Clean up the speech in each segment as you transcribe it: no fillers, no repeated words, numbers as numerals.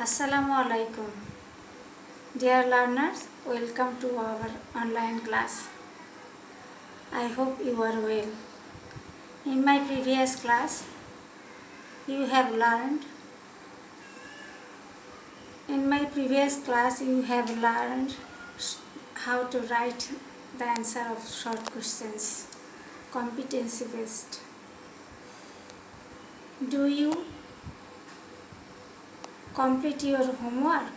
Assalamualaikum. Dear learners, welcome to our online class. I hope you are well. In my previous class, you have learned how to write the answer of short questions, competency based. Do you complete your homework?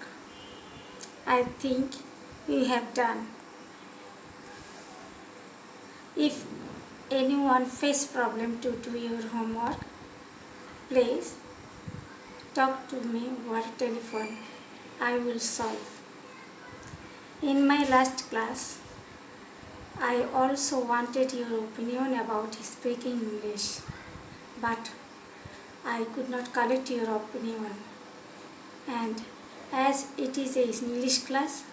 I think you have done. If anyone face problem to do your homework, please talk to me over telephone. I will solve. In my last class, I also wanted your opinion about speaking English, but I could not collect your opinion. And as it is an English class,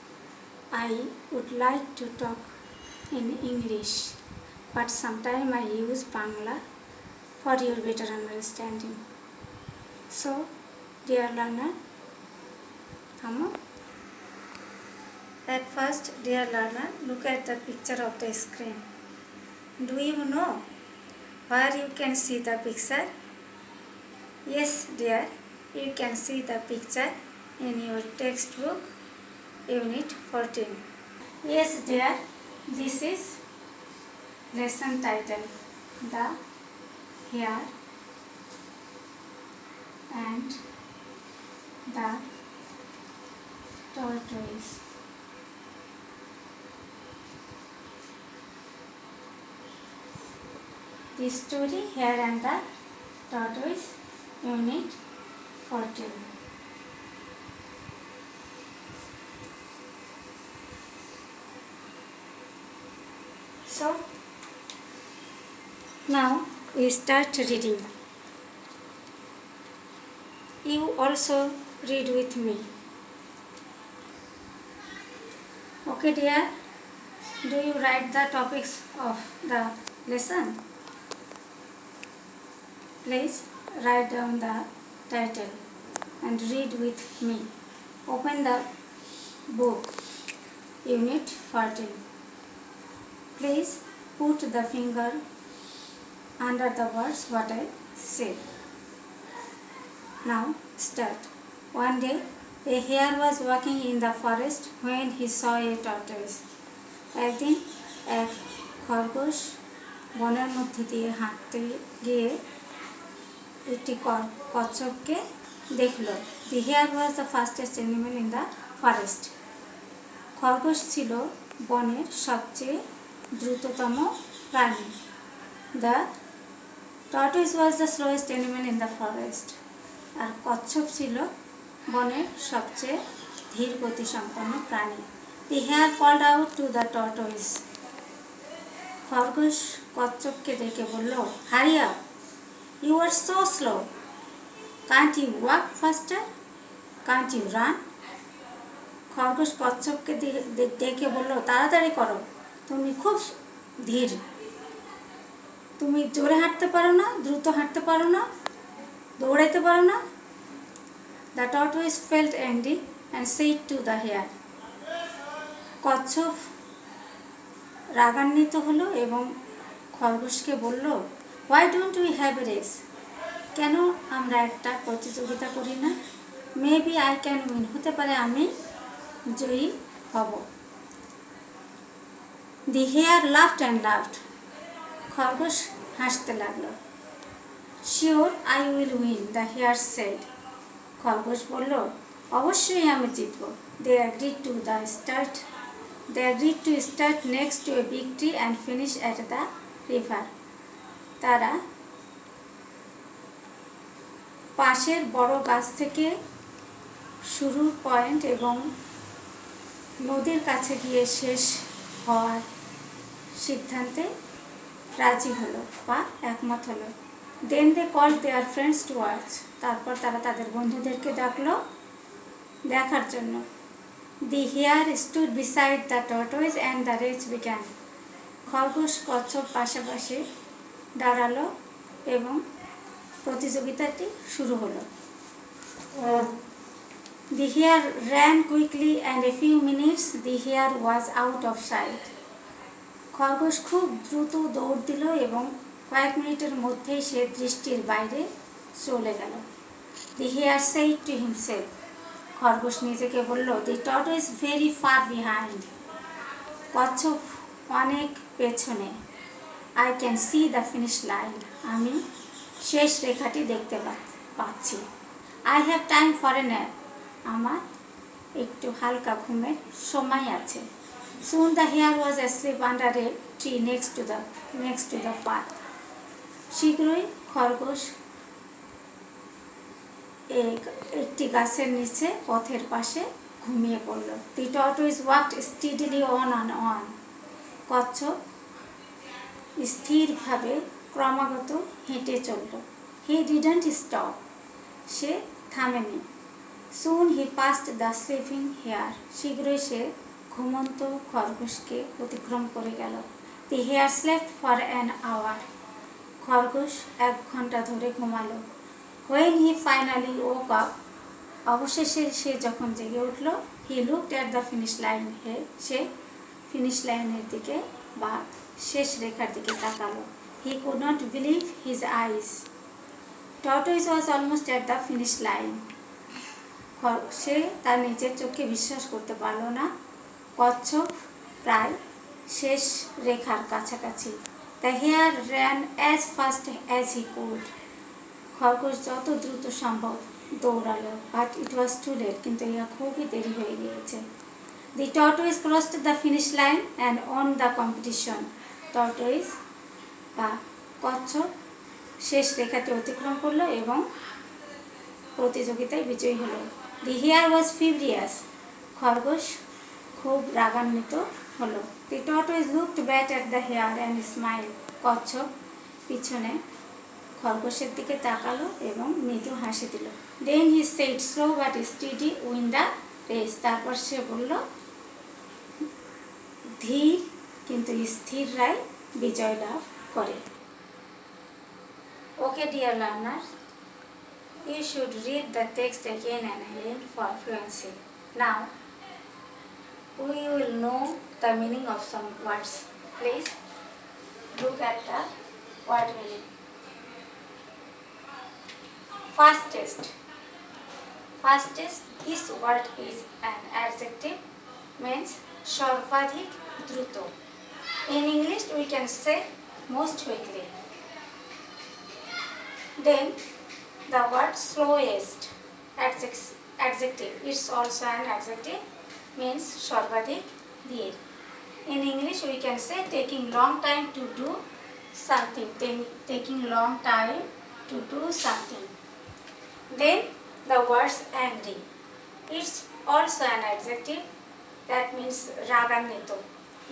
I would like to talk in English, but sometimes I use Bangla for your better understanding. So, dear learner, at first, dear learner, look at the picture of the screen. Do you know where you can see the picture? Yes, dear, you can see the picture in your textbook, Unit 14. Yes, dear, this is lesson title, The Hare and the Tortoise. The story, Hare and the Tortoise, Unit 14. So, now we start reading. You also read with me. Okay, dear? Do you write the topics of the lesson? Please write down the title and read with me. Open the book, Unit 14. Please put the finger under the words what I say. Now start. One day, a hare was walking in the forest when he saw a tortoise. একদিন এক খরগোশ বনের মধ্যে দিয়ে হাঁটতে গিয়ে একটি কচ্ছপকে দেখল। The hare was the fastest animal in the forest. খরগোশ ছিল বনের সবচেয়ে দ্রুততম প্রাণী। The tortoise was the slowest animal in the forest. আর কচ্ছপ ছিল বনের সবচেয়ে ধীর গতিসম্পন্ন প্রাণী। The hare called out to the tortoise. খরগোশ কচ্ছপকে ডেকে বলল, Hurry up! You are so slow. Can't you walk faster? Can't you run? খরগোশ কচ্ছপকে ডেকে বলল, তাড়াতাড়ি করো, তুমি খুব ধীর। তুমি জোরে হাঁটতে পারো না, দ্রুত হাঁটতে পারো না, দৌড়াইতে পারো না। The tortoise felt angry and said to the hare. কচ্ছপ রাগান্বিত হলো এবং খরগোশকে বলল, Why don't we have a race? কেন আমরা একটা প্রতিযোগিতা করি না? Maybe I can win. হতে পারে আমি জয়ী হব। The hare laughed and laughed. খরগোশ হাসতে লাগলো। Sure, I will win, the hare said. খরগোশ বলল, অবশ্যই আমি জিতব। They agreed to start next to a big tree and finish at the river. তারা পাশের বড় গাছ থেকে শুরুর পয়েন্ট এবং নদীর কাছে গিয়ে শেষ হওয়ার সিদ্ধান্তে রাজি হলো বা একমত হলো। Then they called their friends to watch. তারপর তারা তাদের বন্ধুদেরকে ডাকলো দেখার জন্য। The hare stood beside the tortoise and the race began. খরগোশ কচ্ছপ পাশাপাশি দাঁড়ালো এবং প্রতিযোগিতাটি শুরু হলো। The hare ran quickly and a few minutes the hare was out of sight. খরগোশ খুব দ্রুত দৌড় দিল এবং কয়েক মিনিটের মধ্যেই সে দৃষ্টির বাইরে চলে গেল। The hare said to himself, খরগোশ নিজেকে বলল, The tortoise is very far behind. কচ্ছপ অনেক পেছনে। I can see the finish line. আমি শেষ রেখাটি দেখতে পাচ্ছি। I have time for a nap. আমার একটু হালকা ঘুমের সময় আছে। Soon the hare was asleep under a tree next to the path. শীঘ্রই খরগোশ একটি গাছের নিচে পথের পাশে ঘুমিয়ে পড়ল। The tortoise walked steadily on and on. কচ্ছপ স্থিরভাবে ক্রমাগত হেঁটে চলল। He didn't stop. Say থামেনি। Soon he passed the sleeping hare. শীঘ্রই সে ঘুমন্ত খরগোশকে অতিক্রম করে গেল। The hare slept for an hour. খরগোশ 1 ঘন্টা ধরে ঘুমালো। When he finally woke up, অবশেষে সে যখন জেগে উঠল, he looked at the finish line. Say finish লাইনের দিকে বা শেষ রেখার দিকে তাকালো। He could not believe his eyes. Tortoise was almost at the finish line. সে তার নিজের চোখকে বিশ্বাস করতে পারল না। কচ্ছপ প্রায় শেষ রেখার কাছাকাছি। The hare ran as fast as he could. খরগোশ যত দ্রুত সম্ভব দৌড়ালো, but it was too late. কিন্তু ইহা খুবই দেরি হয়ে গিয়েছে। The tortoise crossed the finish line and won the competition. Tortoise বা কচ্ছপ শেষ রেখাটি অতিক্রম করলো এবং প্রতিযোগিতায় বিজয়ী হলো। The hare was furious. খরগোশ খুব রাগান্বিত হলো। The tortoise looked back at the hare and smiled. কচ্ছপ পিছনে খরগোশের দিকে তাকালো এবং মৃদু হাসি দিল। Then he said, slow but steady win the race. তারপর সে বলল, ধীর কিন্তু স্থিররাই বিজয় লাভ করে। Okay, dear learners, you should read the text again and again for fluency. Now, we will know the meaning of some words. Please look at the word meaning. Fastest. Fastest, this word is an adjective, means সর্বাধিক দ্রুত. In English, we can say most quickly. Then, the word slowest, adjective, it's also an adjective, means সর্বাধিক ধীর. In English, we can say taking long time to do something, taking long time to do something. Then, the word angry, it's also an adjective, that means raganito.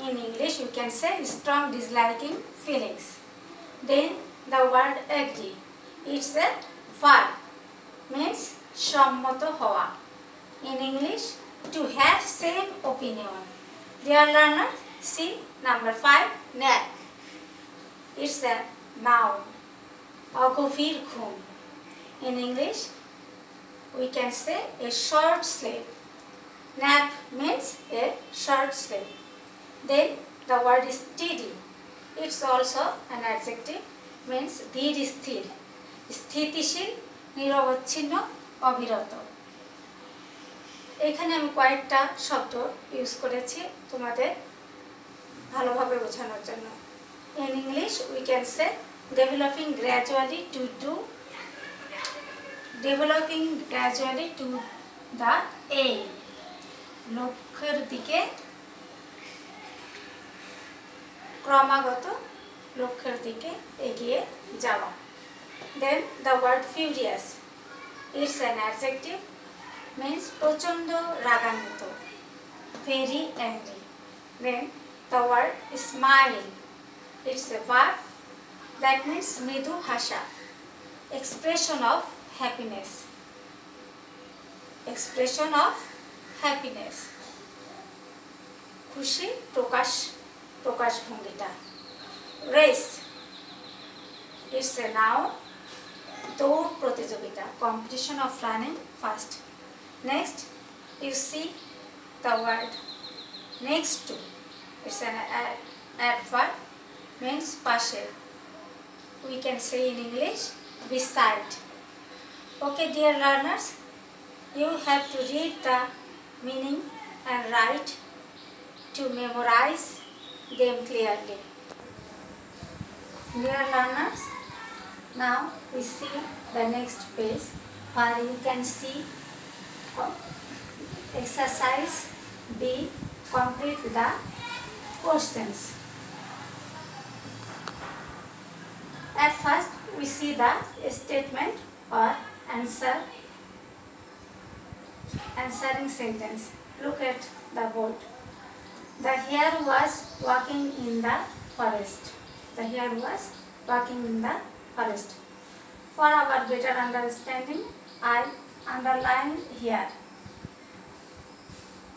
In English, you can say strong disliking feelings. Then, the word agree, it's a verb, means সম্মত হওয়া. In English, to have same opinion. Dear learner, see number 5, nap. It's a noun. অগভীর ঘুম. In English, we can say a short sleep. Nap means a short sleep. Then the word is steady. It's also an adjective, means ধীর স্থির, স্থিতিশীল, নিরবচ্ছিন্ন, অবিরত. এখানে আমি কয়েকটা শব্দ ইউজ করেছি তোমাদের ভালোভাবে বোঝানোর জন্য। In English, we can say developing gradually to the aim. লক্ষ্যের দিকে ক্রমাগত লক্ষ্যের দিকে এগিয়ে যাওয়া. Then the word furious, it's an adjective, means প্রচণ্ড রাগান্বিত, very angry. Then the word smile, it's a verb, that means মৃদু হাসা, expression of happiness, expression of happiness, খুশি প্রকাশভঙ্গিটা. Race, it's a noun, দৌড় প্রতিযোগিতা, competition of running fast. Next, you see the word next to. It's an adverb, means পাশে. We can say in English, beside. Okay, dear learners, you have to read the meaning and write to memorize them clearly. Dear learners, now we see the next page where you can see exercise B, complete the questions. At first, we see the statement or answering sentence. Look at the board. The hare was walking in the forest. The hare was walking in the forest. For our better understanding, I underline here.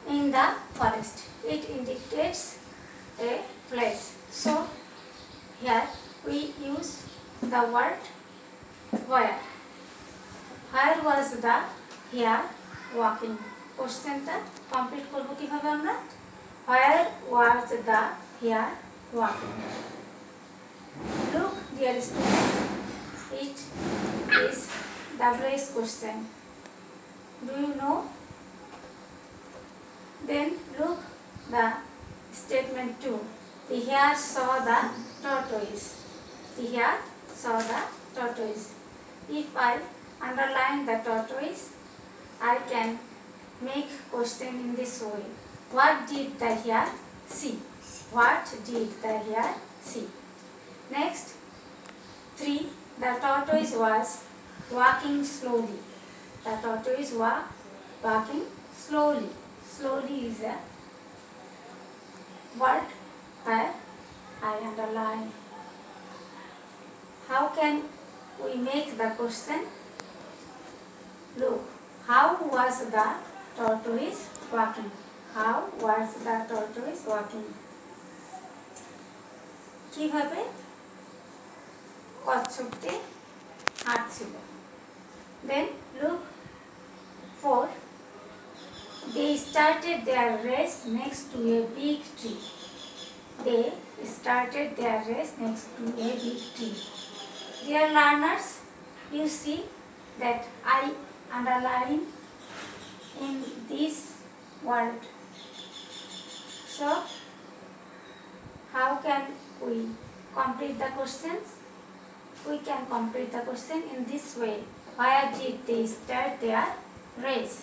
In the forest, it indicates a place. So, here we use the word where. Where was the hare walking? কোশ্চেনটা complete করব কিভাবে আমরা? Where was the hare walking? Look, dear student, it is WH question. Do you know? Then look the statement 2. The hare saw the tortoise. The hare saw the tortoise. If I underline the tortoise, I can make question in this way. What did the hare see? What did the hare see? Next, 3. The tortoise was walking slowly. The tortoise was walking slowly. Slowly is a word where I underline. How can we make the question? Look, how was the tortoise walking? How was the tortoise walking? কিভাবে কচ্ছপটি হাঁটছিল? Then look 4. They started their race next to a big tree. They started their race next to a big tree. Dear learners, you see that I underline in this word. So, how can we complete the questions? We can complete the question in this way. Where did they start their race?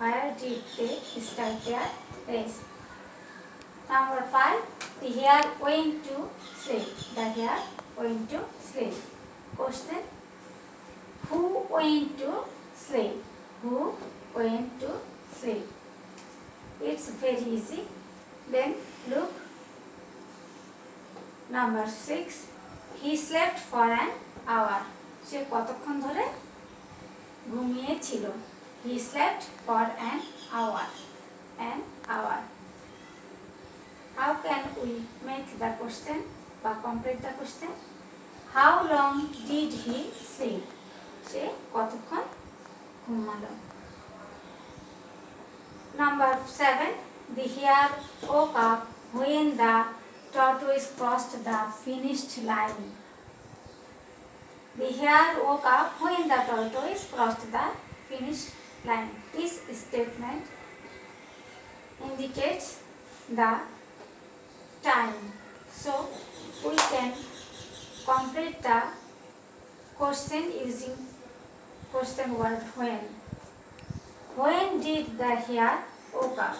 Where did they start their race? Number 5. The hare went to sleep. The hare went to sleep. Question. Who went to sleep? Who went to sleep? It's very easy. Then look. Number 6. He slept for an hour. সে কতক্ষণ ধরে ঘুমিয়েছিল? He slept for an hour. An hour. How can we make the question or complete the question? How long did he sleep? সে কতক্ষণ ঘুমালো? Number 7. The hare woke up when the tortoise crossed the finished line. The hare woke up when the tortoise crossed the finished line. This statement indicates the time. So we can complete the question using question word when. When did the hare woke up?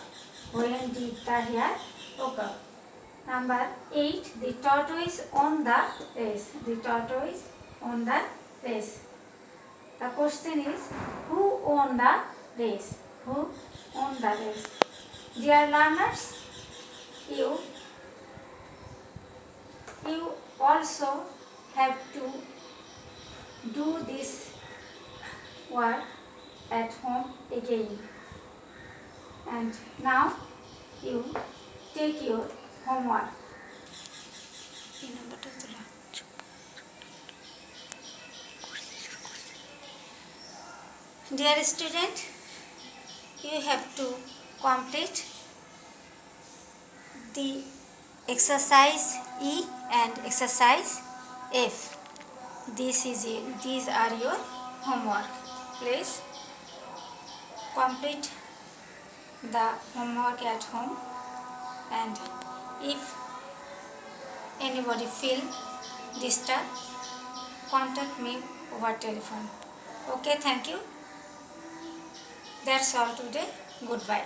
When did the hare woke up? Number 8. The tortoise won the race. The tortoise won the race. The question is, who won the race? Who won the race? Dear learners, you also have to do this work at home again. And now you take your homework. Dear student, you have to complete the exercise E and exercise F. These are your homework. Please complete the homework at home, and if anybody feel disturbed, contact me over telephone. Okay, thank you. That's all today. Goodbye.